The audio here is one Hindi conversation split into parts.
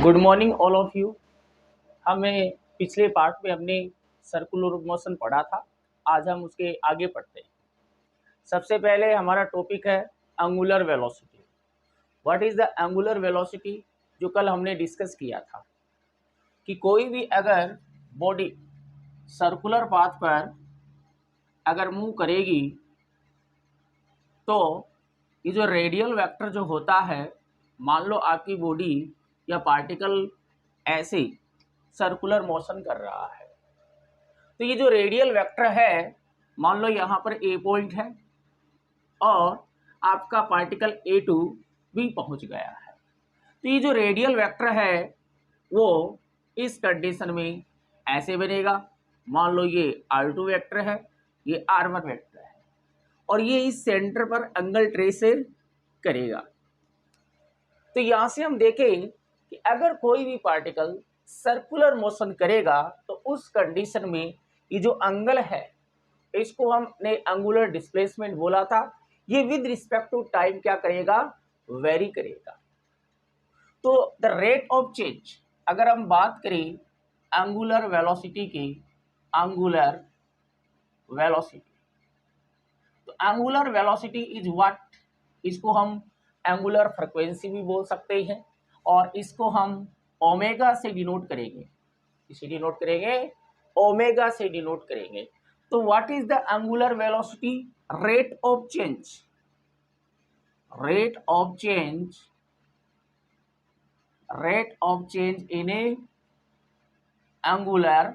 Good morning all of you. हमें पिछले पार्ट में हमने सर्कुलर मोशन पढ़ा था। आज हम उसके आगे पढ़ते हैं। सबसे पहले हमारा टॉपिक है angular velocity. What is the angular velocity, जो कल हमने डिस्कस किया था कि कोई भी अगर बॉडी सर्कुलर पाथ पर अगर मूव करेगी तो ये जो रेडियल वेक्टर जो होता है, मान लो आपकी बॉडी या पार्टिकल ऐसे सर्कुलर मोशन कर रहा है, तो ये जो रेडियल वेक्टर है, मान लो यहाँ पर ए पॉइंट है और आपका पार्टिकल A2 भी पहुँच गया है, तो ये जो रेडियल वेक्टर है वो इस कंडीशन में ऐसे बनेगा। मान लो ये R2 वेक्टर है, ये R1 वेक्टर है और ये इस सेंटर पर एंगल ट्रेस करेगा। तो यहाँ से हम देखें कि अगर कोई भी पार्टिकल सर्कुलर मोशन करेगा तो उस कंडीशन में ये जो एंगल है इसको हमने एंगुलर डिस्प्लेसमेंट बोला था। ये विद रिस्पेक्ट टू टाइम क्या करेगा, वेरी करेगा। तो द रेट ऑफ चेंज, अगर हम बात करें एंगुलर वेलोसिटी की, एंगुलर वेलोसिटी, तो एंगुलर वेलोसिटी इज व्हाट, इसको हम एंगुलर फ्रीक्वेंसी भी बोल सकते हैं और इसको हम ओमेगा से डिनोट करेंगे। इसे डिनोट करेंगे ओमेगा से डिनोट करेंगे। तो what is the angular velocity, rate of change, rate of change, rate of change in A angular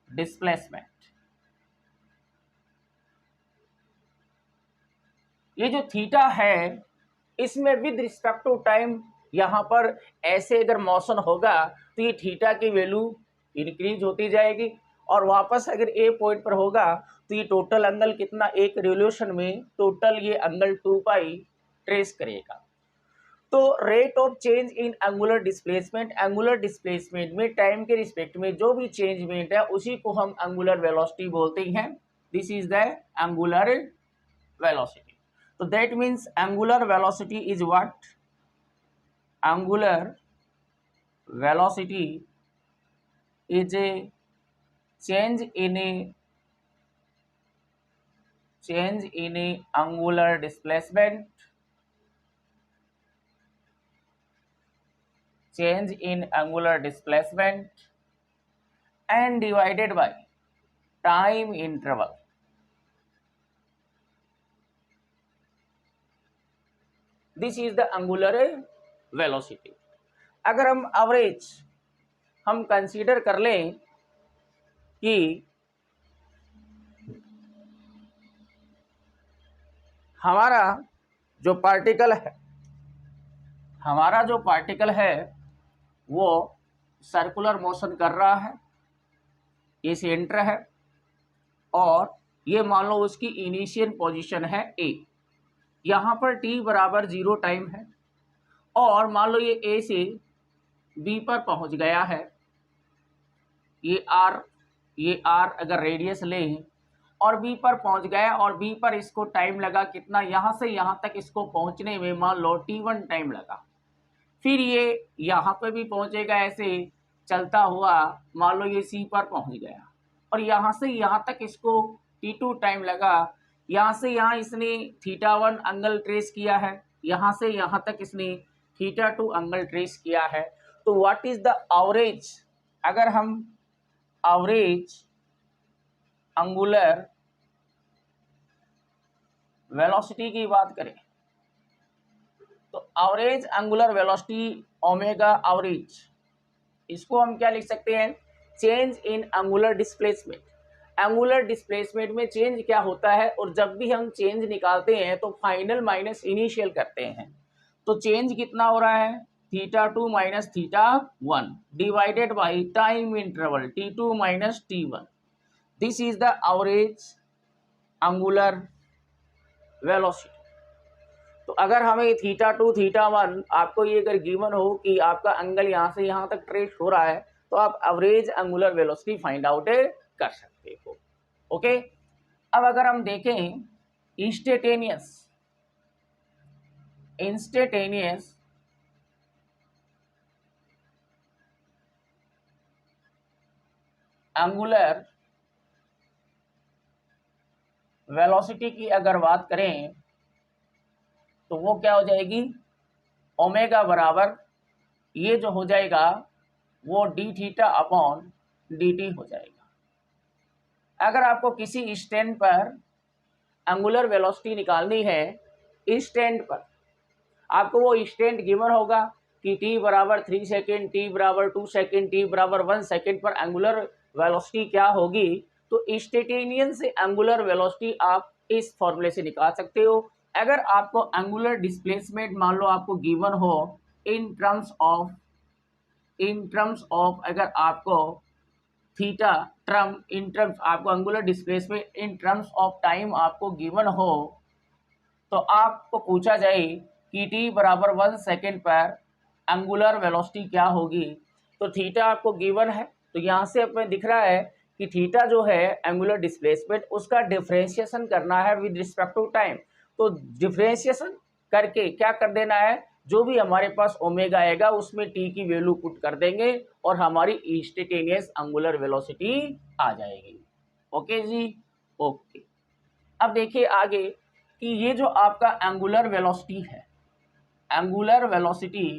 displacement. ये जो थीटा है इसमें विद रिस्पेक्ट टू टाइम यहाँ पर ऐसे अगर मोशन होगा तो ये थीटा की वैल्यू इंक्रीज होती जाएगी और वापस अगर ए पॉइंट पर होगा तो ये टोटल एंगल कितना, एक रिवोल्यूशन में टोटल ये एंगल 2 पाई ट्रेस करेगा। तो rate of change in angular displacement, angular displacement में टाइम के रिस्पेक्ट में जो भी चेंजमेंट है उसी को हम एंगुलर वेलोसिटी बोलते हैं। This is the angular velocity. So that means angular velocity is what? Angular velocity is a change in a angular displacement, change in angular displacement and divided by time interval. This is the angular velocity. अगर हम एवरेज हम कंसीडर कर लें कि हमारा जो पार्टिकल है वो सर्कुलर मोशन कर रहा है, ये सेंटर है और ये मान लो उसकी इनिशियल पोजीशन है ए, यहाँ पर t बराबर 0 टाइम है और मान लो ये ए से बी पर पहुँच गया है, ये आर अगर रेडियस लें और बी पर पहुँच गया और बी पर इसको टाइम लगा कितना, यहाँ से यहाँ तक इसको पहुँचने में मान लो t1 टाइम लगा। फिर ये यहाँ पर भी पहुँचेगा ऐसे चलता हुआ, मान लो ये सी पर पहुँच गया और यहाँ से यहाँ तक इसको t2 टाइम लगा। यहाँ से यहाँ इसने θ1 एंगल ट्रेस किया है, यहाँ से यहाँ तक इसने θ2 एंगल ट्रेस किया है। तो व्हाट इज द एवरेज, अगर हम एवरेज एंगुलर वेलोसिटी की बात करें तो average angular velocity omega average, इसको हम क्या लिख सकते हैं, change in angular displacement. Angular displacement में चेंज क्या होता है और जब भी हम चेंज निकालते हैं तो फाइनल माइनस इनिशियल करते हैं, तो चेंज कितना हो रहा है, θ2 minus θ1 divided by time interval t2 minus t1। This is the average angular velocity. तो अगर हमें θ2 θ1 आपको ये अगर गिवन हो कि आपका एंगल यहाँ से यहाँ तक ट्रेस हो रहा है तो आप average angular velocity find out कर सकते हो। ओके, अब अगर हम देखें इंस्टेंटेनियस एंगुलर वेलोसिटी की अगर बात करें तो वो क्या हो जाएगी, ओमेगा बराबर ये जो हो जाएगा वो D theta upon d T हो जाएगा। अगर आपको किसी स्टैंड पर एंगुलर वेलोसिटी निकालनी है, इस स्टैंड पर आपको वो स्टैंड गिवन होगा कि t बराबर 3 सेकेंड, t बराबर 2 सेकेंड, t बराबर 1 सेकेंड पर एंगुलर वेलोसिटी क्या होगी, तो इंस्टेंटेनियस से एंगुलर वेलोसिटी आप इस फॉर्मूले से निकाल सकते हो। अगर आपको एंगुलर डिस्प्लेसमेंट मान लो आपको गिवन हो इन टर्म्स ऑफ अगर आपको थीटा इन टर्म्स आपको angular displacement in terms of time आपको गिवन हो, तो आपको पूछा जाए कि t बराबर 1 सेकेंड पर एंगुलर वेलोसिटी क्या होगी, तो थीटा आपको गिवन है, तो यहाँ से हमें दिख रहा है कि थीटा जो है एंगुलर डिस्प्लेसमेंट उसका डिफरेंशिएशन करना है विद रिस्पेक्ट टू टाइम। तो डिफरेंशिएशन करके क्या कर देना है, जो भी हमारे पास ओमेगा आएगा उसमें t की वैल्यू पुट कर देंगे और हमारी इंस्टेंटेनियस एंगुलर वेलोसिटी आ जाएगी। ओके जी, ओके। अब देखिए आगे कि ये जो आपका एंगुलर वेलोसिटी है, angular velocity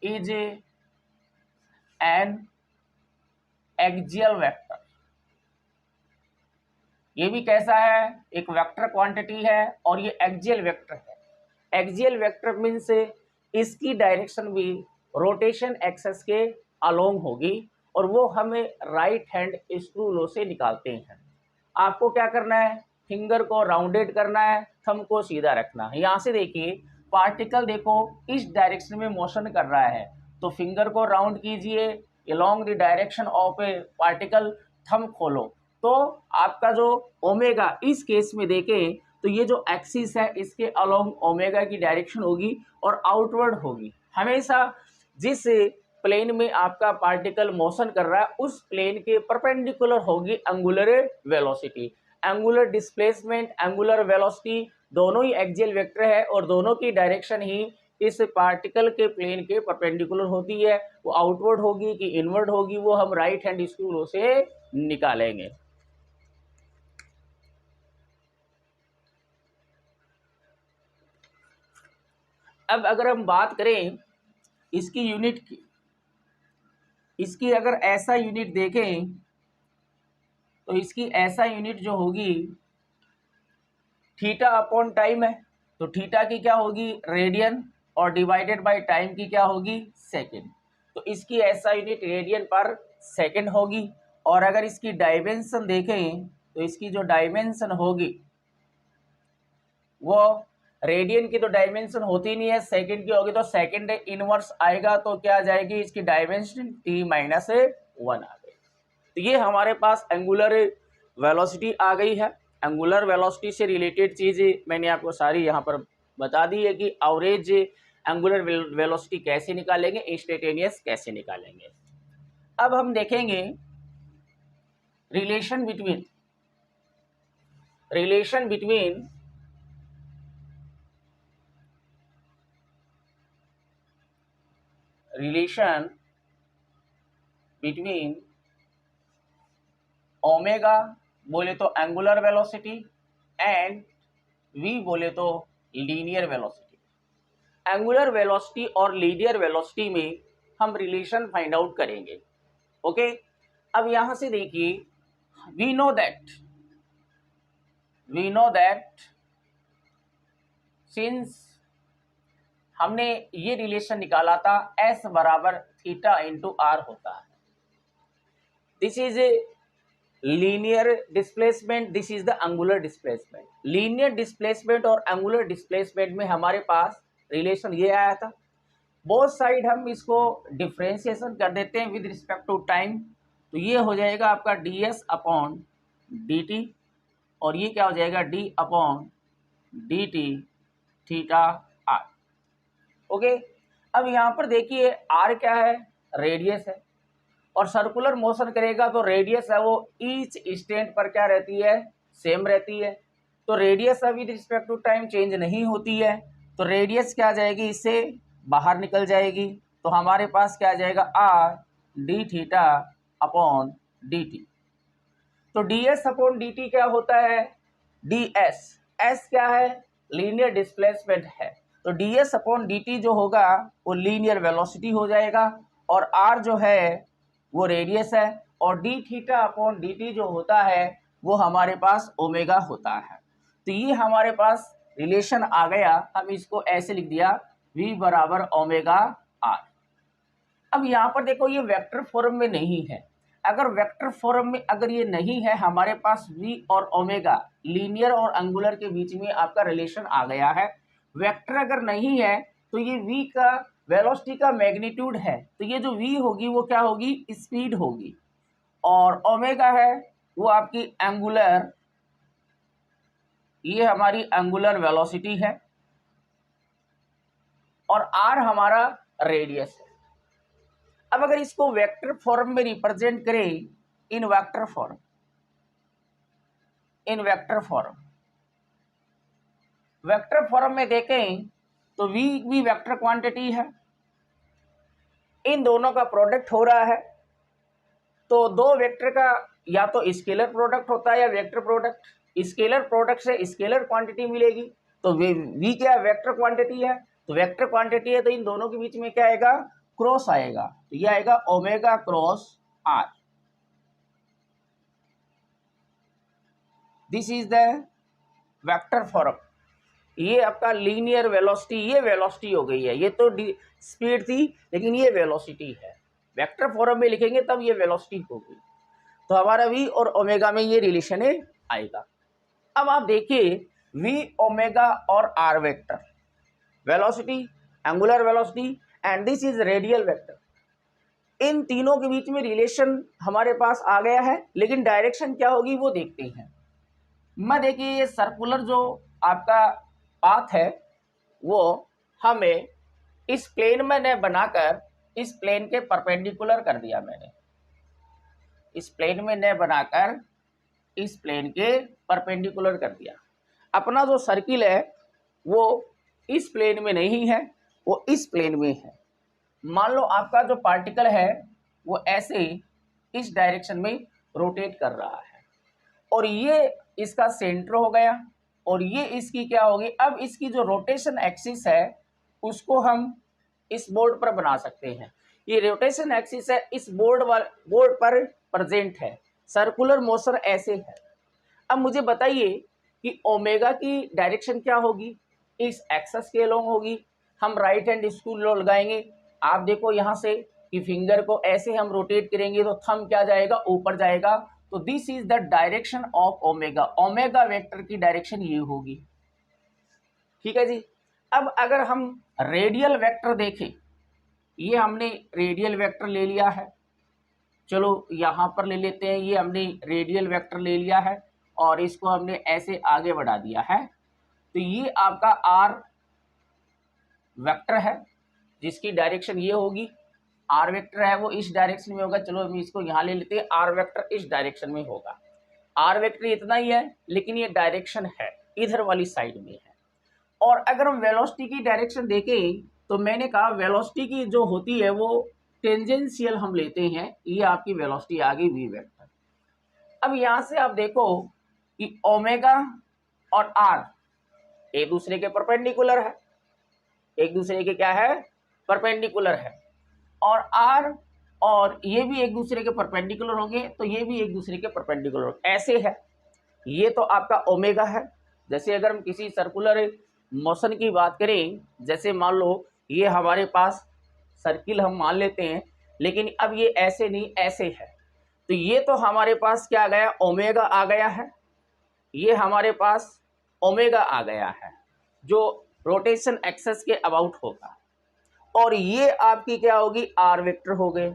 is an axial vector. ये भी कैसा है, एक वेक्टर क्वांटिटी है और ये एक्सियल वेक्टर है। एक्सियल वेक्टर मीन्स इसकी डायरेक्शन भी रोटेशन एक्सिस के अलोंग होगी और वो हमें राइट हैंड स्क्रू लॉ से निकालते हैं। आपको क्या करना है, फिंगर को राउंडेड करना है, थंब को सीधा रखना है। यहाँ से देखिए पार्टिकल देखो इस डायरेक्शन में मोशन कर रहा है, तो फिंगर को राउंड कीजिए along the direction of A particle, thumb खोलो, तो आपका जो ओमेगा इस केस में देखें तो ये जो एक्सिस है इसके अलोंग ओमेगा की डायरेक्शन होगी और आउटवर्ड होगी। हमेशा जिस प्लेन में आपका पार्टिकल मोशन कर रहा है उस प्लेन के परपेंडिकुलर होगी angular velocity. Angular displacement, angular velocity दोनों ही एक्सियल वेक्टर है और दोनों की डायरेक्शन ही इस पार्टिकल के प्लेन के परपेंडिकुलर होती है। वो आउटवर्ड होगी कि इनवर्ड होगी वो हम राइट हैंड स्क्रू लॉ से निकालेंगे। अब अगर हम बात करें इसकी यूनिट की, इसकी अगर ऐसा यूनिट देखें तो इसकी ऐसा यूनिट जो होगी थीटा अपॉन टाइम है, तो थीटा की क्या होगी रेडियन और डिवाइडेड बाय टाइम की क्या होगी सेकेंड। तो इसकी ऐसा यूनिट रेडियन पर सेकेंड होगी। और अगर इसकी डायमेंशन देखें तो इसकी जो डायमेंशन होगी वो रेडियन की तो डायमेंशन होती नहीं है, सेकंड की होगी, तो सेकंड इनवर्स आएगा तो क्या आ जाएगी इसकी डायमेंशन t-1 आ गई। तो ये हमारे पास एंगुलर वेलोसिटी आ गई है। एंगुलर वेलोसिटी से रिलेटेड चीज़ें मैंने आपको सारी यहाँ पर बता दी है कि एवरेज एंगुलर वेलोसिटी कैसे निकालेंगे, इंस्टेंटेनियस कैसे निकालेंगे। अब हम देखेंगे रिलेशन बिटवीन ओमेगा बोले तो एंगुलर वेलोसिटी एंड v बोले तो लीनियर वेलोसिटी। एंगुलर वेलोसिटी और लीनियर वेलोसिटी में हम रिलेशन फाइंड आउट करेंगे। ओके, अब यहां से देखिए वी नो दैट सिंस हमने ये रिलेशन निकाला था s बराबर थीटा इंटू आर होता है। This is a linear displacement, this is the angular displacement. Linear displacement और एंगुलर डिस्प्लेसमेंट में हमारे पास रिलेशन ये आया था। बोथ साइड हम इसको डिफ्रेंशिएशन कर देते हैं विद रिस्पेक्ट टू टाइम, तो ये हो जाएगा आपका ds अपॉन dt और ये क्या हो जाएगा d upon dt theta r। Okay, अब यहाँ पर देखिए r क्या है, रेडियस है और सर्कुलर मोशन करेगा तो रेडियस है वो ईच स्टैंड पर क्या रहती है, सेम रहती है। तो radius with respect to time change नहीं होती है, तो रेडियस क्या आ जाएगी, इससे बाहर निकल जाएगी। तो हमारे पास क्या आ जाएगा r d theta upon d t. तो d s upon d t क्या होता है, डी एस, एस क्या है, लीनियर डिस्प्लेसमेंट है, तो d s upon d T जो होगा वो लीनियर वेलोसिटी हो जाएगा, और आर जो है वो रेडियस है, और D theta upon d T जो होता है वो हमारे पास ओमेगा होता है। तो ये हमारे पास रिलेशन आ गया, हम इसको ऐसे लिख दिया v बराबर ओमेगा आर। अब यहाँ पर देखो ये वेक्टर फॉर्म में नहीं है, अगर वेक्टर फॉर्म में अगर ये नहीं है, हमारे पास v और ओमेगा लीनियर और एंगुलर के बीच में आपका रिलेशन आ गया है। वेक्टर अगर नहीं है तो ये v का वेलोसिटी का मैग्नीट्यूड है, तो ये जो v होगी वो क्या होगी, स्पीड होगी, और ओमेगा है वो आपकी एंगुलर, ये हमारी एंगुलर वेलोसिटी है, और r हमारा रेडियस है। अब अगर इसको वेक्टर फॉर्म में रिप्रेजेंट करें, इन वेक्टर फॉर्म, वेक्टर फॉर्म में देखें तो v भी वेक्टर क्वांटिटी है, इन दोनों का प्रोडक्ट हो रहा है, तो दो वेक्टर का या तो स्केलर प्रोडक्ट होता है या वेक्टर प्रोडक्ट, स्केलर प्रोडक्ट से स्केलर क्वांटिटी मिलेगी, तो v क्या वेक्टर क्वांटिटी है, तो वेक्टर क्वांटिटी है, तो इन दोनों के बीच में क्या आएगा, क्रॉस आएगा, तो ये आएगा omega cross R. This is the vector form. ये आपका लीनियर वेलोसिटी, ये वेलोसिटी हो गई है, ये तो स्पीड थी लेकिन ये वेलोसिटी है, वेक्टर फॉर्म में लिखेंगे तब ये वेलोसिटी होगी, तो हमारा v और ओमेगा में ये रिलेशन आएगा। अब आप देखिए v ओमेगा और r vector, velocity, angular velocity and this is radial vector, इन तीनों के बीच में रिलेशन हमारे पास आ गया है, लेकिन डायरेक्शन क्या होगी वो देखते हैं। मैं देखिए ये सर्कुलर जो आपका पाथ है वो हमें इस प्लेन में ने बनाकर इस प्लेन के परपेंडिकुलर कर दिया, मैंने इस प्लेन में ने बनाकर इस प्लेन के परपेंडिकुलर कर दिया। अपना जो सर्किल है वो इस प्लेन में नहीं है, वो इस प्लेन में है। मान लो आपका जो पार्टिकल है वो ऐसे इस डायरेक्शन में रोटेट कर रहा है, और ये इसका सेंटर हो गया, और ये इसकी क्या होगी, अब इसकी जो रोटेशन एक्सिस है उसको हम इस बोर्ड पर बना सकते हैं। ये रोटेशन एक्सिस है इस बोर्ड पर प्रेजेंट है, सर्कुलर मोशन ऐसे है। अब मुझे बताइए कि ओमेगा की डायरेक्शन क्या होगी, इस एक्सेस के अलोंग होगी। हम राइट हैंड स्क्रू लगाएंगे, आप देखो यहाँ से कि फिंगर को ऐसे हम रोटेट करेंगे तो थंब क्या जाएगा, ऊपर जाएगा, तो this is the direction of omega, omega vector की डायरेक्शन ये होगी, ठीक है जी। अब अगर हम रेडियल वेक्टर देखें, ये हमने रेडियल वेक्टर ले लिया है, चलो यहाँ पर ले लेते हैं, ये हमने रेडियल वेक्टर ले लिया है और इसको हमने ऐसे आगे बढ़ा दिया है, तो ये आपका आर वेक्टर है जिसकी डायरेक्शन ये होगी, आर वेक्टर है वो इस डायरेक्शन में होगा, चलो हम इसको यहाँ ले लेते हैं, आर वेक्टर इस डायरेक्शन में होगा। आर वेक्टर इतना ही है लेकिन ये डायरेक्शन है इधर वाली साइड में है। और अगर हम वेलोसिटी की डायरेक्शन देखें तो मैंने कहा वेलोसिटी की जो होती है वो टेंजेंशियल हम लेते हैं, ये आपकी वेलोसिटी आ गई वी वेक्टर। अब यहाँ से आप देखो कि ओमेगा और आर एक दूसरे के परपेंडिकुलर है, एक दूसरे के क्या है, परपेंडिकुलर है, और आर और ये भी एक दूसरे के परपेंडिकुलर होंगे, तो ये भी एक दूसरे के परपेंडिकुलर ऐसे है। ये तो आपका ओमेगा है। जैसे अगर हम किसी सर्कुलर मोशन की बात करें, जैसे मान लो ये हमारे पास सर्किल हम मान लेते हैं, लेकिन अब ये ऐसे नहीं ऐसे है, तो ये तो हमारे पास क्या आ गया, ओमेगा आ गया है, ये हमारे पास ओमेगा आ गया है जो रोटेशन एक्सेस के अबाउट होगा, और ये आपकी क्या होगी, आर वेक्टर हो गए,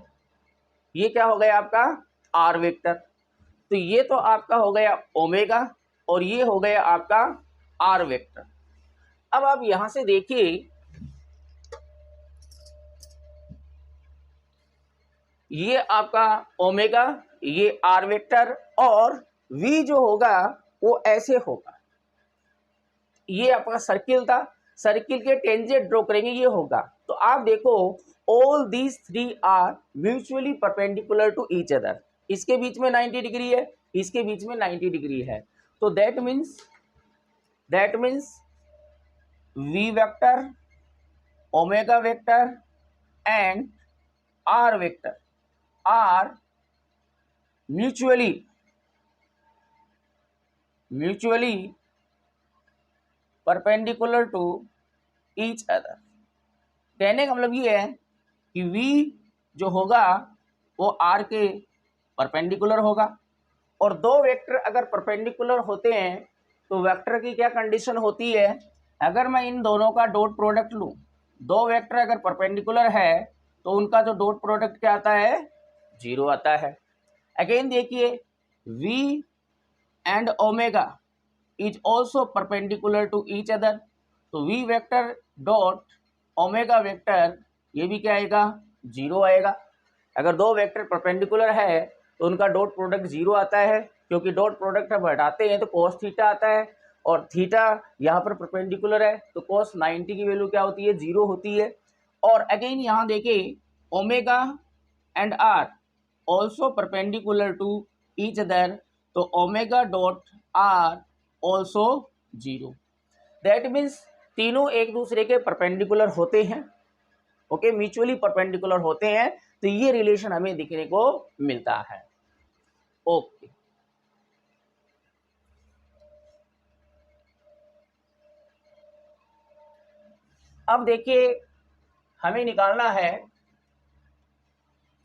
ये क्या हो गया आपका आर वेक्टर, तो ये तो आपका हो गया ओमेगा और ये हो गया आपका आर वेक्टर। अब आप यहां से देखिए ये आपका ओमेगा, ये आर वेक्टर, और वी जो होगा वो ऐसे होगा। ये आपका सर्किल था, सर्किल के टेंजेंट ड्रॉ करेंगे ये होगा। तो आप देखो all these three are mutually perpendicular to each other. इसके बीच में 90 डिग्री है, इसके बीच में 90 डिग्री है। तो that means V vector, omega vector and R vector are mutually perpendicular to each other. कहने का मतलब ये है कि v जो होगा वो r के परपेंडिकुलर होगा, और दो वेक्टर अगर परपेंडिकुलर होते हैं तो वेक्टर की क्या कंडीशन होती है, अगर मैं इन दोनों का डॉट प्रोडक्ट लूँ, दो वेक्टर अगर परपेंडिकुलर है तो उनका जो डॉट प्रोडक्ट क्या आता है, 0 आता है। अगेन देखिए v and omega is also perpendicular to each other, तो v vector dot omega vector ये भी क्या आएगा, 0 आएगा। अगर दो वेक्टर परपेंडिकुलर है तो उनका डॉट प्रोडक्ट 0 आता है, क्योंकि डॉट प्रोडक्ट हम हटाते हैं तो cos थीटा आता है, और थीटा यहाँ पर परपेंडिकुलर है तो cos 90 की वैल्यू क्या होती है, 0 होती है। और अगेन यहाँ देखिए omega and r also perpendicular to each other, तो omega dot r also 0। That means तीनों एक दूसरे के परपेंडिकुलर होते हैं, ओके, म्यूचुअली परपेंडिकुलर होते हैं, तो ये रिलेशन हमें दिखने को मिलता है। ओके, अब देखिए हमें निकालना है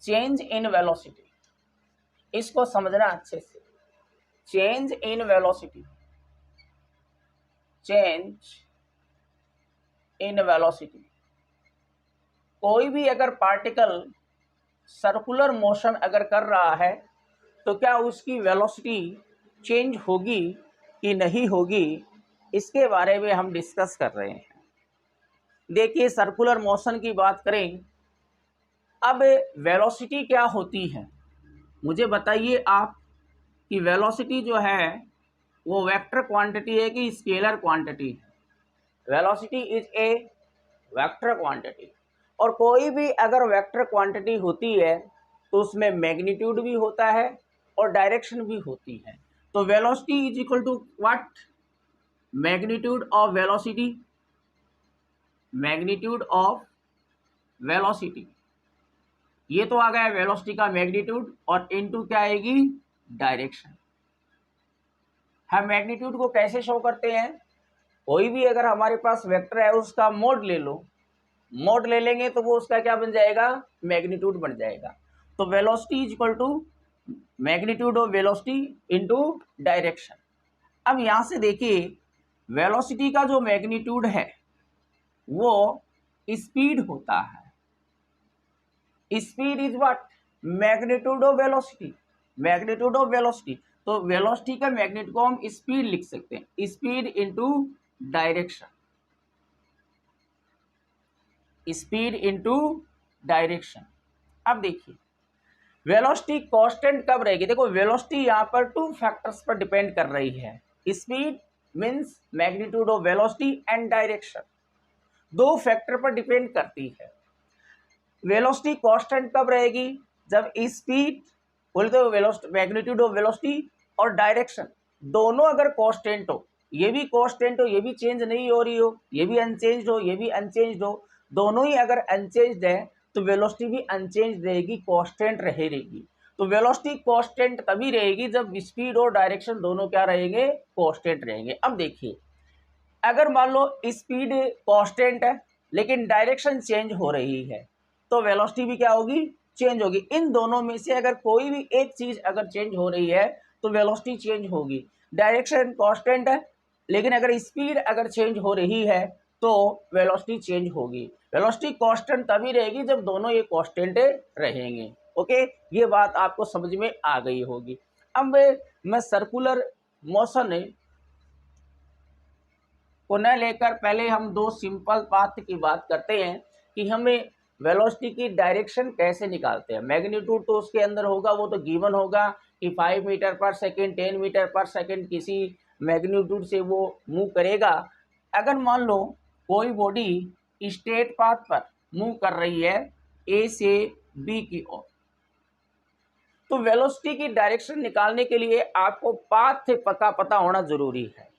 चेंज इन वेलोसिटी। इसको समझना अच्छे से, change in velocity, change in velocity. कोई भी अगर पार्टिकल सर्कुलर मोशन अगर कर रहा है तो क्या उसकी वेलोसिटी चेंज होगी कि नहीं होगी, इसके बारे में हम डिस्कस कर रहे हैं। देखिए सर्कुलर मोशन की बात करें, अब वेलोसिटी क्या होती है मुझे बताइए आप, कि वेलोसिटी जो है वो वेक्टर क्वांटिटी है कि स्केलर क्वांटिटी है। Velocity is a vector quantity, और कोई भी अगर वेक्टर क्वांटिटी होती है तो उसमें मैग्नीट्यूड भी होता है और डायरेक्शन भी होती है। तो velocity is equal to what, magnitude of velocity, magnitude of velocity, ये तो आ गया वेलोसिटी का मैग्नीट्यूड, और इनटू क्या आएगी, डायरेक्शन। हम मैग्नीट्यूड को कैसे शो करते हैं, कोई भी अगर हमारे पास वेक्टर है उसका मोड ले लो, मोड ले लेंगे तो वो उसका क्या बन जाएगा, मैग्नीट्यूड बन जाएगा। तो velocity is equal to magnitude of velocity into direction. अब यहां से देखिए वेलोसिटी का जो मैग्नीट्यूड है वो स्पीड होता है, speed is what, magnitude of velocity, magnitude of velocity. तो वेलोसिटी का मैग्नीट्यूड को हम स्पीड लिख सकते हैं, speed into direction, speed into direction. अब देखिए वेलोसिटी कांस्टेंट कब रहेगी, देखो वेलोसिटी यहाँ पर 2 फैक्टर्स पर डिपेंड कर रही है, speed means magnitude of velocity and direction, 2 factor पर डिपेंड करती है। वेलोसिटी कांस्टेंट कब रहेगी, जब स्पीड बोलते हो वेलोसिटी, मैग्नीट्यूड ऑफ वेलोसिटी और डायरेक्शन दोनों अगर कांस्टेंट हो, ये भी कांस्टेंट हो, ये भी चेंज नहीं हो रही हो, ये भी अनचेंज्ड हो, ये भी अनचेंज्ड हो, दोनों ही अगर अनचेंज्ड है तो वेलोसिटी भी अनचेंज्ड रहेगी, कांस्टेंट रहेगी। तो वेलोसिटी कांस्टेंट तभी रहेगी जब स्पीड और डायरेक्शन दोनों क्या रहेंगे, कांस्टेंट रहेंगे। अब देखिए अगर मान लो स्पीड कांस्टेंट है लेकिन डायरेक्शन चेंज हो रही है तो वेलोसिटी भी क्या होगी, चेंज होगी। इन दोनों में से अगर कोई भी एक चीज अगर चेंज हो रही है तो वेलोसिटी चेंज होगी। डायरेक्शन कांस्टेंट है लेकिन अगर स्पीड अगर चेंज हो रही है तो वेलोसिटी चेंज होगी। वेलोसिटी कांस्टेंट तभी रहेगी जब दोनों ये कांस्टेंट रहेंगे। ओके, ये बात आपको समझ में आ गई होगी। अब मैं सर्कुलर मोशन को न लेकर पहले हम 2 सिंपल पाथ की बात करते हैं कि हमें वेलोसिटी की डायरेक्शन कैसे निकालते हैं। मैग्नीट्यूड तो उसके अंदर होगा, वो तो गिवन होगा कि 5 मीटर पर सेकेंड, 10 मीटर पर सेकेंड किसी मैग्नीट्यूड से वो मूव करेगा। अगर मान लो कोई बॉडी स्ट्रेट पाथ पर मूव कर रही है ए से बी की ओर, तो वेलोसिटी की डायरेक्शन निकालने के लिए आपको पाथ का पता होना जरूरी है।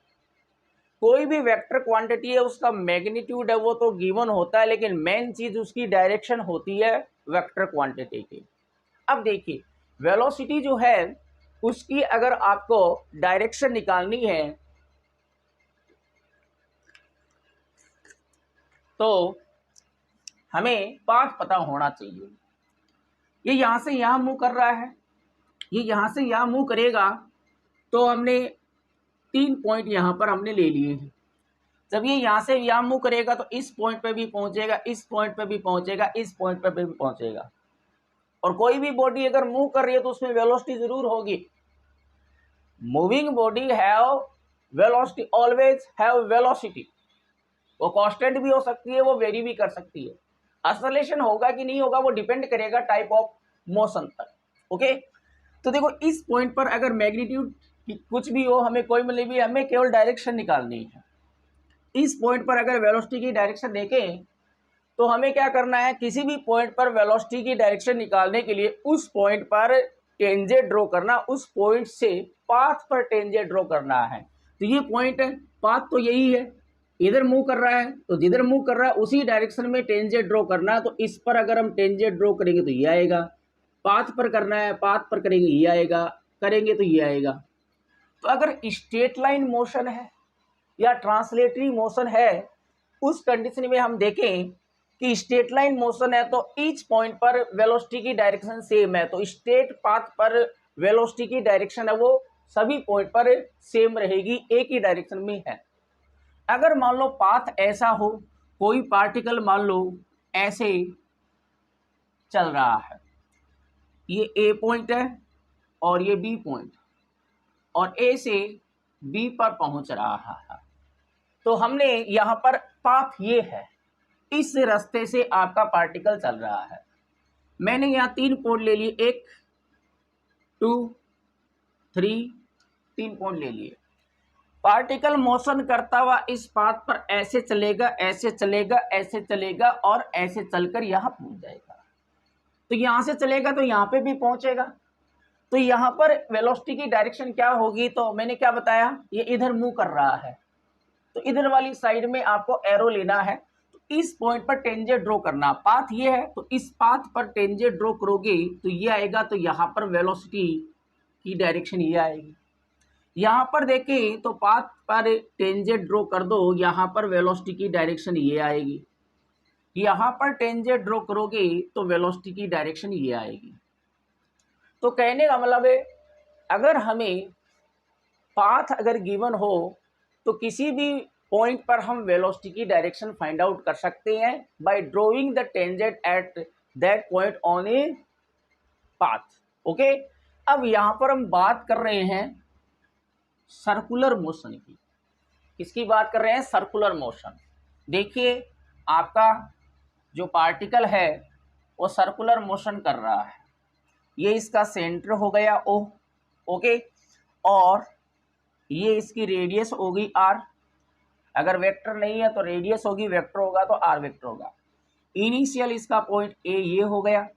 कोई भी वेक्टर क्वांटिटी है उसका मैग्नीट्यूड है वो तो गिवन होता है, लेकिन मेन चीज उसकी डायरेक्शन होती है वेक्टर क्वांटिटी की। अब देखिए वेलोसिटी जो है उसकी अगर आपको डायरेक्शन निकालनी है तो हमें पाथ पता होना चाहिए। ये यहां से यहां मूव कर रहा है, ये यहां से यहां मूव करेगा, तो हमने 3 पॉइंट यहां पर हमने ले लिए हैं। जब ये यहां से यहां मूव करेगा तो इस पॉइंट पे भी पहुंचेगा, इस पॉइंट पे भी पहुंचेगा, इस पॉइंट पे भी पहुंचेगा। और कोई भी बॉडी अगर मूव कर रही है तो उसमें वेलोसिटी जरूर होगी। Moving body have velocity, always have velocity. वो कांस्टेंट भी हो सकती है, वो वेरी भी कर सकती है। असलेशन होगा कि नहीं होगा वो डिपेंड करेगा टाइप ऑफ मोशन पर। ओके, तो देखो इस पॉइंट पर अगर मैग्नीट्यूड कुछ भी हो, हमें कोई मतलब भी, हमें केवल डायरेक्शन निकालनी है। इस पॉइंट पर अगर वेलोसिटी की डायरेक्शन देखें तो हमें क्या करना है, किसी भी पॉइंट पर वेलोसिटी की डायरेक्शन निकालने के लिए उस पॉइंट पर टेंजेंट ड्रॉ करना, उस पॉइंट से पाथ पर टेंजेंट ड्रॉ करना है। तो ये पॉइंट है, पाथ तो यही है, इधर मूव कर रहा है तो जिधर मूव कर रहा है उसी डायरेक्शन में टेंजेंट ड्रॉ करना है। तो इस पर अगर हम टेंजेंट ड्रॉ करेंगे तो ये आएगा, पाथ पर करना है, पाथ पर करेंगे ये आएगा, करेंगे तो ये आएगा। तो अगर स्ट्रेट लाइन मोशन है या ट्रांसलेटरी मोशन है, उस कंडीशन में हम देखें कि स्ट्रेट लाइन मोशन है तो ईच पॉइंट पर वेलोसिटी की डायरेक्शन सेम है, तो स्ट्रेट पाथ पर वेलोसिटी की डायरेक्शन है वो सभी पॉइंट पर सेम रहेगी, एक ही डायरेक्शन में है। अगर मान लो पाथ ऐसा हो, कोई पार्टिकल मान लो ऐसे चल रहा है, ये ए पॉइंट है और ये बी पॉइंट, और ए से बी पर पहुंच रहा है, तो हमने यहां पर पाथ ये है, इस रास्ते से आपका पार्टिकल चल रहा है। मैंने यहां 3 पॉइंट ले लिए, 1 2 3, 3 पॉइंट ले लिए। पार्टिकल मोशन करता हुआ इस पाथ पर ऐसे चलेगा, ऐसे चलेगा, ऐसे चलेगा और ऐसे चलकर यहां पहुंच जाएगा। तो यहां से चलेगा तो यहां पे भी पहुंचेगा। तो यहां पर वेलोसिटी की डायरेक्शन क्या होगी, तो मैंने क्या बताया, ये इधर मूव कर रहा है, तो इधर वाली साइड में आपको एरो लेना है। तो इस पॉइंट पर टेंजेंट ड्रॉ करना, पाथ ये है तो इस पाथ पर टेंजेंट ड्रॉ करोगे तो ये आएगा, तो यहां पर वेलोसिटी की डायरेक्शन ये आएगी। यहां पर देखें तो पाथ पर टेंजेंट ड्रॉ कर दो, यहां पर वेलोसिटी की डायरेक्शन ये आएगी। यहां पर टेंजेंट ड्रॉ करोगे तो वेलोसिटी की डायरेक्शन ये आएगी। तो कहने का मतलब है अगर हमें पाथ अगर गिवन हो तो किसी भी पॉइंट पर हम वेलोसिटी की डायरेक्शन फाइंड आउट कर सकते हैं bye drawing the tangent at that point on a path. Okay, अब यहां पर हम बात कर रहे हैं सर्कुलर मोशन की। किसकी बात कर रहे हैं, सर्कुलर मोशन। देखिए आपका जो पार्टिकल है वो सर्कुलर मोशन कर रहा है, ये इसका सेंटर हो गया ओ, ओके, और ये इसकी रेडियस होगी आर। अगर वेक्टर नहीं है तो रेडियस होगी, वेक्टर होगा तो आर वेक्टर होगा। इनिशियल इसका पॉइंट ए ये हो गया।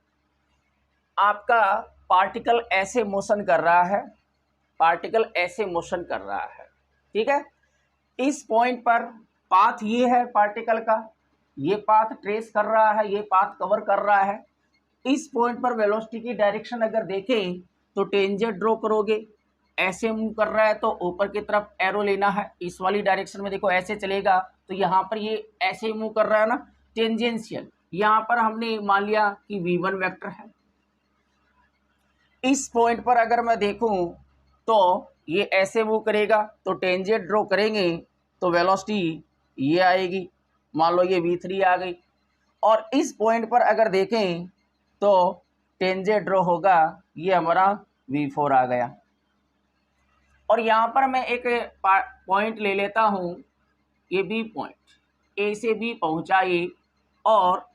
आपका पार्टिकल ऐसे मोशन कर रहा है, पार्टिकल ऐसे मोशन कर रहा है, ठीक है। इस पॉइंट पर पाथ ये है पार्टिकल का, ये पाथ ट्रेस कर रहा है, ये पाथ कवर कर रहा है। इस पॉइंट पर वेलोसिटी की डायरेक्शन अगर देखें तो टेंजेंट ड्रॉ करोगे, ऐसे मूव कर रहा है तो ऊपर की तरफ एरो लेना है, इस वाली डायरेक्शन में देखो ऐसे चलेगा तो यहाँ पर ये ऐसे मूव कर रहा है ना, टेंजेंशियल। यहाँ पर हमने मान लिया कि v1 वेक्टर है। इस पॉइंट पर अगर मैं देखूं तो ये ऐसे मूव करेगा तो टेंजेंट ड्रॉ करेंगे तो वेलोसिटी ये आएगी, मान लो ये v3 आ गई। और इस पॉइंट पर अगर देखें तो टेंजेंट ड्रॉ होगा, ये हमारा v4 आ गया। और यहाँ पर मैं एक पॉइंट ले लेता हूँ, ये बी पॉइंट, ए से बी पहुँचा ये, और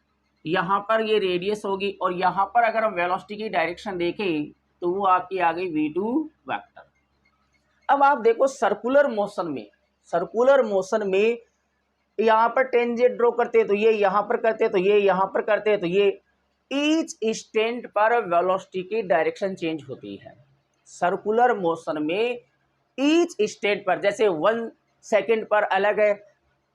यहाँ पर ये रेडियस होगी, और यहाँ पर अगर हम वेलोसिटी की डायरेक्शन देखें तो वो आपकी आ गई v2 वेक्टर। अब आप देखो सर्कुलर मोशन में यहाँ पर टेंजेंट ड्रॉ करते हैं तो ये यहाँ पर करते हैं तो ये यहाँ पर करते हैं तो ये ईच इंस्टेंट पर वेलोसिटी की डायरेक्शन चेंज होती है। सर्कुलर मोशन में ईच स्टेट पर, जैसे 1 सेकेंड पर अलग है,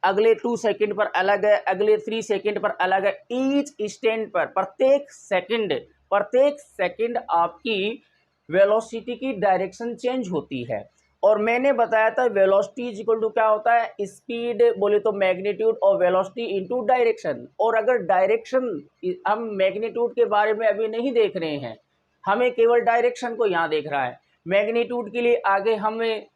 अगले 2 सेकेंड पर अलग है, अगले 3 सेकेंड पर अलग है, ईच स्टेट पर प्रत्येक सेकेंड आपकी वेलोसिटी की डायरेक्शन चेंज होती है। और मैंने बताया था वेलोसिटी इज इक्वल टू क्या होता है, स्पीड बोले तो मैग्नीट्यूड और वेलोसिटी इनटू डायरेक्शन। और अगर डायरेक्शन, हम मैग्नीट्यूड के बारे में अभी नहीं देख रहे हैं, हमें केवल डायरेक्शन को यहाँ देख रहा है। मैग्नीट्यूड के लिए आगे हमें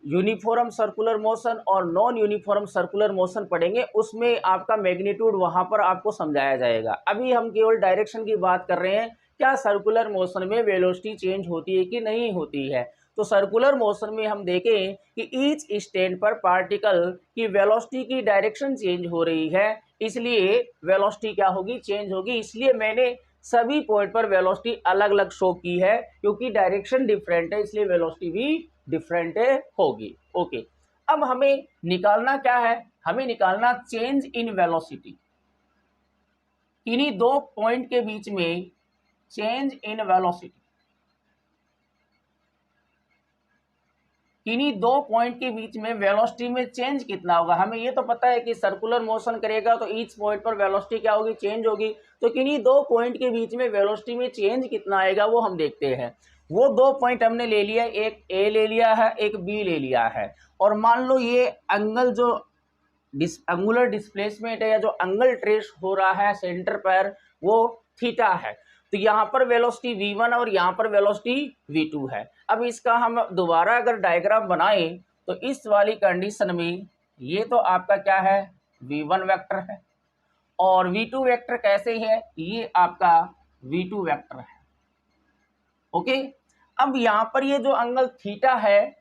यूनिफॉर्म सर्कुलर मोशन और नॉन यूनिफॉर्म सर्कुलर मोशन पढ़ेंगे, उसमें आपका मैग्नीट्यूड वहाँ पर आपको समझाया जाएगा। अभी हम केवल डायरेक्शन की बात कर रहे हैं, क्या सर्कुलर मोशन में वेलोसिटी चेंज होती है कि नहीं होती है। तो सर्कुलर मोशन में हम देखें कि ईच स्टैंड पर पार्टिकल की वेलोसिटी की डायरेक्शन चेंज हो रही है, इसलिए वेलोसिटी क्या होगी, चेंज होगी। इसलिए मैंने सभी पॉइंट पर वेलोसिटी अलग अलग शो की है, क्योंकि डायरेक्शन डिफरेंट है इसलिए वेलोसिटी भी डिफरेंट होगी। ओके, अब हमें निकालना क्या है, हमें निकालना चेंज इन वेलोसिटी। इन्हीं दो पॉइंट के बीच में चेंज इन वेलोसिटी, इन्हीं दो पॉइंट के बीच में वेलोसिटी में चेंज कितना होगा। हमें ये तो पता है कि सर्कुलर मोशन करेगा तो ईच पॉइंट पर वेलोसिटी क्या होगी, चेंज होगी। तो किन्हीं दो पॉइंट के बीच में वेलोसिटी में चेंज कितना आएगा वो हम देखते हैं। वो दो पॉइंट हमने ले लिया, एक ए ले लिया है, एक बी ले लिया है। और मान लो ये एंगल जो एंगुलर डिस्प्लेसमेंट है या जो एंगल ट्रेस हो रहा है सेंटर पर वो थीटा है। तो यहाँ पर वेलोसिटी v1 और यहाँ पर वेलोसिटी v2 है। अब इसका हम दोबारा अगर डायग्राम बनाएं तो इस वाली कंडीशन में ये तो आपका क्या है, v1 वेक्टर है, और v2 वेक्टर कैसे है, ये आपका v2 वेक्टर है। ओके, अब यहाँ पर ये जो एंगल थीटा है,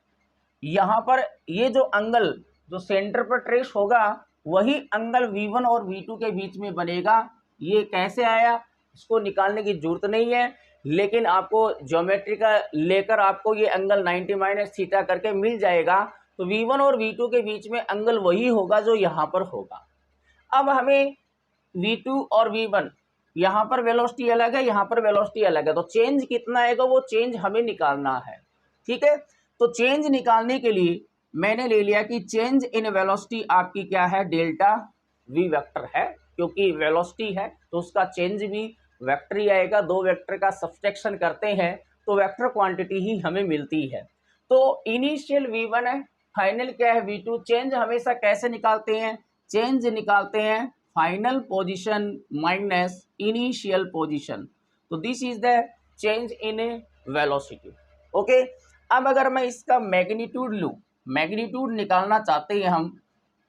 यहाँ पर ये जो एंगल जो सेंटर पर ट्रेस होगा वही एंगल v1 और v2 के बीच में बनेगा। ये कैसे आया इसको निकालने की जरूरत नहीं है, लेकिन आपको ज्योमेट्री का लेकर आपको ये एंगल 90 माइनस थीटा करके मिल जाएगा। तो v1 और v2 के बीच में एंगल वही होगा जो यहाँ पर होगा। अब हमें v2 और v1, यहाँ पर वेलोसिटी अलग है, यहाँ पर वेलोसिटी अलग है, तो चेंज कितना आएगा वो चेंज हमें निकालना है। ठीक है, तो चेंज निकालने के लिए मैंने ले लिया कि चेंज इन वेलोसिटी आपकी क्या है, डेल्टा v वेक्टर है, क्योंकि वेलोसिटी है तो उसका चेंज भी वेक्टर ही आएगा। दो वेक्टर का सब्सट्रैक्शन करते हैं तो वेक्टर क्वांटिटी ही हमें मिलती है। तो इनिशियल v1 है, फाइनल क्या है v2। चेंज हमेशा कैसे निकालते हैं, चेंज निकालते हैं final position minus initial position. तो this is the change in velocity. Okay, अब अगर मैं इसका मैग्नीट्यूड लूँ, मैग्नीट्यूड निकालना चाहते हैं हम,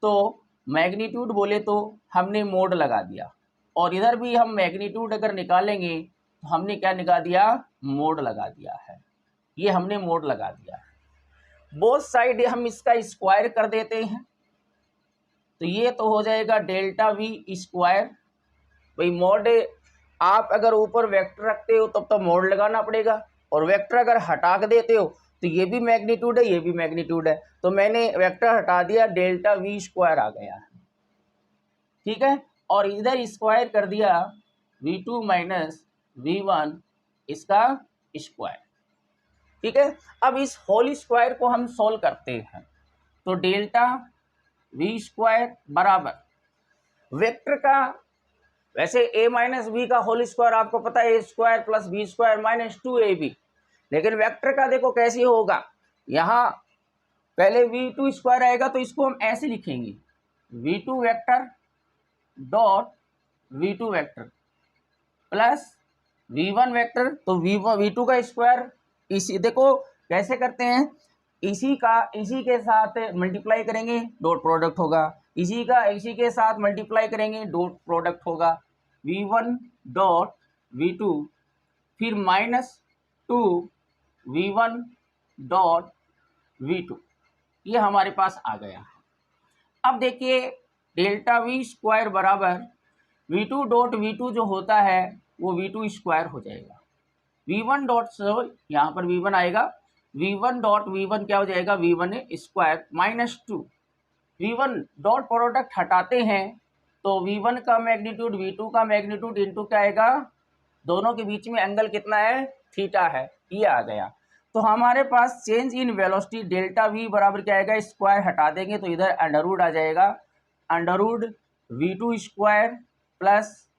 तो मैग्नीट्यूड बोले तो हमने मोड लगा दिया, और इधर भी हम मैग्नीट्यूड अगर निकालेंगे तो हमने क्या निकाल दिया, मोड लगा दिया है। ये हमने मोड लगा दिया है। बोथ साइड हम इसका स्क्वायर कर देते हैं, तो ये तो हो जाएगा डेल्टा वी स्क्वायर। भाई मोड आप अगर ऊपर वेक्टर रखते हो तब तो मोड लगाना पड़ेगा, और वेक्टर अगर हटा के देते हो तो ये भी मैग्नीट्यूड है, ये भी मैग्नीट्यूड है, तो मैंने वेक्टर हटा दिया, डेल्टा वी स्क्वायर आ गया। ठीक है, और इधर स्क्वायर कर दिया v2 माइनस v1 इसका स्क्वायर। ठीक है, अब इस होल स्क्वायर को हम सोल्व करते हैं, तो डेल्टा वी स्क्वायर बराबर वेक्टर का, वैसे a माइनस बी का होल स्क्वायर आपको पता है, a square plus b square minus 2ab, लेकिन वेक्टर का देखो कैसे होगा। यहाँ पहले v2 स्क्वायर आएगा तो इसको हम ऐसे लिखेंगे, v2 vector dot v2 vector plus v1 vector, तो v2 का स्क्वायर, इसी देखो कैसे करते हैं, इसी के साथ मल्टीप्लाई करेंगे डॉट प्रोडक्ट होगा, इसी के साथ मल्टीप्लाई करेंगे डॉट प्रोडक्ट होगा, v1 डॉट v2 फिर माइनस 2 v1 डॉट v2, ये हमारे पास आ गया है। अब देखिए डेल्टा वी स्क्वायर बराबर v2 डॉट v2 जो होता है वो v2 स्क्वायर हो जाएगा, v1 डॉट से यहाँ पर v1 आएगा, v1 डॉट v1 क्या हो जाएगा, v1 square minus 2 V1 dot product हटाते हैं तो V1 का मैग्नीट्यूड V2 का मैग्नीट्यूड इंटू क्या आएगा, दोनों के बीच में एंगल कितना है, थीटा है, ये आ गया। तो हमारे पास change in velocity delta V बराबर क्या आएगा, स्क्वायर हटा देंगे तो इधर अंडरवुड आ जाएगा, under root V2 square plus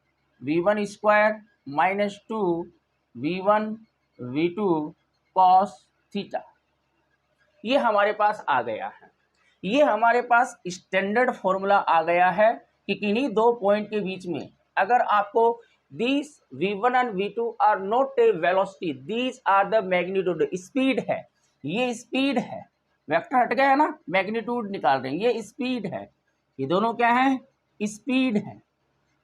V1 square minus 2 V1 V2 cos theta. ये हमारे पास आ गया है। ये हमारे पास स्टैंडर्ड फॉर्मूला आ गया है कि किन्हीं दो पॉइंट के बीच में अगर आपको these V1 and V2 are not a velocity, these are the magnitude, speed है, ये स्पीड है, वेक्टर हट गया है ना, मैग्नीट्यूड निकाल रहे हैं, ये स्पीड है, ये दोनों क्या है, स्पीड है।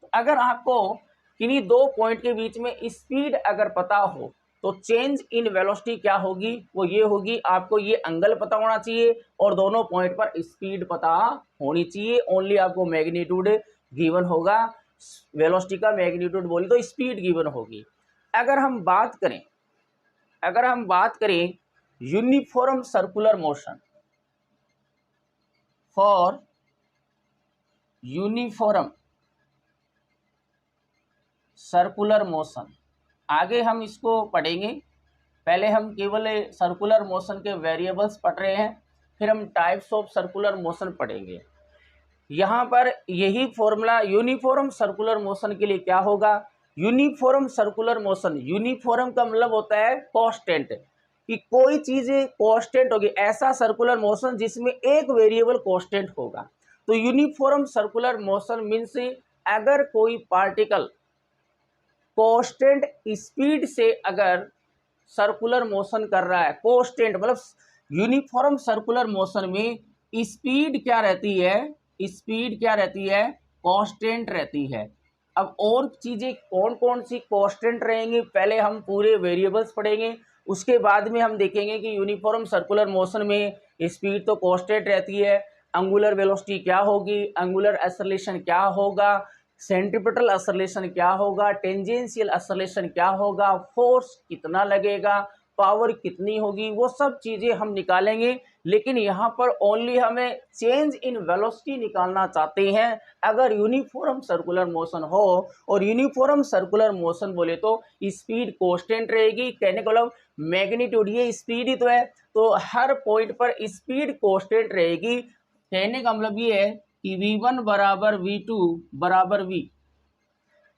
तो अगर आपको किन्हीं दो पॉइंट के बीच में स्पीड अगर पता हो तो चेंज इन वेलोसिटी क्या होगी, वो ये होगी, आपको ये एंगल पता होना चाहिए और दोनों पॉइंट पर स्पीड पता होनी चाहिए, ओनली आपको मैग्नीट्यूड गिवन होगा, वेलोसिटी का मैग्नीट्यूड बोली तो स्पीड गिवन होगी। अगर हम बात करें uniform circular motion, for uniform circular motion, आगे हम इसको पढ़ेंगे, पहले हम केवल सर्कुलर मोशन के वेरिएबल्स पढ़ रहे हैं, फिर हम टाइप्स ऑफ सर्कुलर मोशन पढ़ेंगे। यहाँ पर यही फॉर्मूला यूनिफॉर्म सर्कुलर मोशन के लिए क्या होगा, यूनिफॉर्म सर्कुलर मोशन, यूनिफॉर्म का मतलब होता है कांस्टेंट, कि कोई चीज़ कांस्टेंट होगी, ऐसा सर्कुलर मोशन जिसमें एक वेरिएबल कांस्टेंट होगा। तो यूनिफॉर्म सर्कुलर मोशन मीन्स अगर कोई पार्टिकल कांस्टेंट स्पीड से अगर सर्कुलर मोशन कर रहा है, कांस्टेंट मतलब यूनिफॉर्म सर्कुलर मोशन में स्पीड क्या रहती है, स्पीड क्या रहती है, कांस्टेंट रहती है। अब और चीज़ें कौन कौन सी कांस्टेंट रहेंगी, पहले हम पूरे वेरिएबल्स पढ़ेंगे, उसके बाद में हम देखेंगे कि यूनिफॉर्म सर्कुलर मोशन में स्पीड तो कांस्टेंट रहती है, एंगुलर वेलोसिटी क्या होगी, एंगुलर एक्सेलरेशन क्या होगा, सेंट्रीपिटल एक्सेलरेशन क्या होगा, टेंजेंशियल एक्सेलरेशन क्या होगा, फोर्स कितना लगेगा, पावर कितनी होगी, वो सब चीज़ें हम निकालेंगे। लेकिन यहाँ पर ओनली हमें चेंज इन वेलोसिटी निकालना चाहते हैं अगर यूनिफॉर्म सर्कुलर मोशन हो, और यूनिफॉर्म सर्कुलर मोशन बोले तो स्पीड कांस्टेंट रहेगी, कहने का मतलब मैग्नीट्यूड, ये स्पीड ही तो है, तो हर पॉइंट पर स्पीड कांस्टेंट रहेगी। कहने का मतलब ये है कि V1 बराबर V2 बराबर V,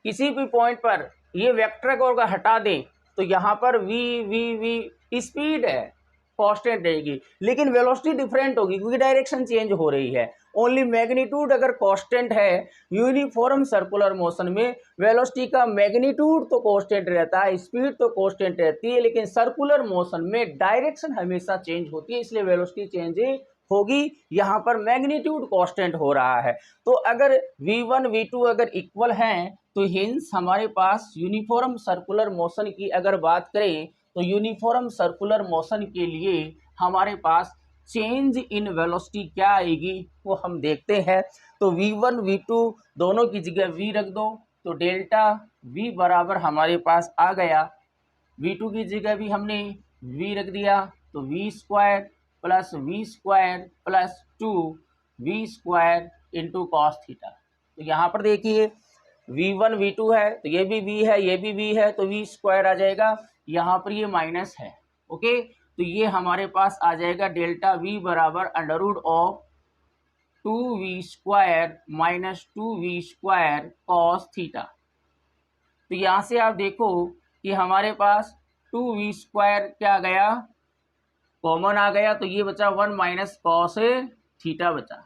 किसी भी पॉइंट पर ये वेक्टर को अगर हटा दें तो यहाँ पर V स्पीड है, कांस्टेंट रहेगी, लेकिन वेलोसिटी डिफरेंट होगी क्योंकि डायरेक्शन चेंज हो रही है। ओनली मैग्नीट्यूड अगर कांस्टेंट है यूनिफॉर्म सर्कुलर मोशन में, वेलोसिटी का मैग्नीट्यूड तो कांस्टेंट रहता है, स्पीड तो कांस्टेंट रहती है, लेकिन सर्कुलर मोशन में डायरेक्शन हमेशा चेंज होती है, इसलिए वेलोसिटी चेंज होगी। यहाँ पर मैग्नीट्यूड कांस्टेंट हो रहा है। तो अगर V1 V2 अगर इक्वल हैं तो हिंस हमारे पास यूनिफॉर्म सर्कुलर मोशन की अगर बात करें तो यूनिफॉर्म सर्कुलर मोशन के लिए हमारे पास चेंज इन वेलोसिटी क्या आएगी वो हम देखते हैं। तो V1 V2 दोनों की जगह V रख दो तो डेल्टा V बराबर हमारे पास आ गया, V2 की जगह भी हमने V रख दिया तो V square plus V square plus 2V square into cos theta. तो यहाँ पर देखिए V1 V2 है तो ये भी V है, ये भी V है, तो V स्क्वायर आ जाएगा, यहाँ पर ये माइनस है, ओके। तो ये हमारे पास आ जाएगा डेल्टा V बराबर under root of 2V square minus 2V square cos theta. तो यहाँ से आप देखो कि हमारे पास 2V स्क्वायर क्या गया, कॉमन आ गया, तो ये बचा 1 माइनस कॉस थीटा बचा,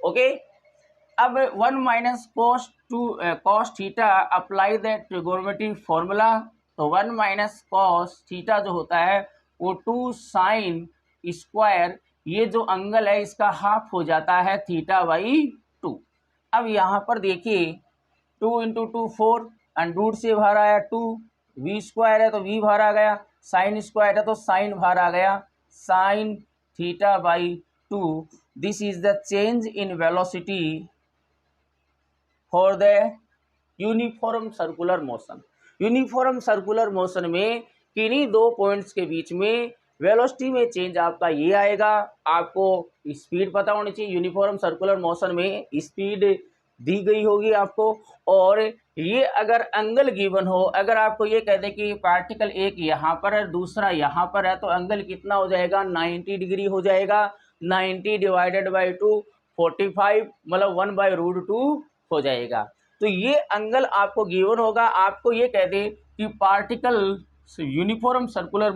ओके। अब 1 minus cos theta apply the trigonometry formula, तो 1 माइनस कॉस थीटा जो होता है वो 2 साइन स्क्वायर, ये जो एंगल है इसका हाफ हो जाता है थीटा बाई 2। अब यहाँ पर देखिए 2 इंटू 2 4 एंड रूट से बाहर आया 2, V स्क्वायर है तो V बाहर आ गया, साइन स्क्वायर है तो साइन बाहर आ गया, sine theta by 2। This is the change in velocity for the uniform circular motion. Uniform circular motion में किन्हीं दो पॉइंट्स के बीच में वेलोसिटी में चेंज आपका ये आएगा, आपको स्पीड पता होनी चाहिए, यूनिफॉर्म सर्कुलर मोशन में स्पीड दी गई होगी आपको। और ये अगर एंगल गिवन हो, अगर आपको ये कह दे कि पार्टिकल एक यहाँ पर है दूसरा यहाँ पर है, तो एंगल कितना हो जाएगा, 90 डिग्री हो जाएगा। 90 डिवाइडेड बाई 2 45, मतलब 1/√2 हो जाएगा। तो ये एंगल आपको गिवन होगा। आपको ये कह दे कि पार्टिकल यूनिफॉर्म सर्कुलर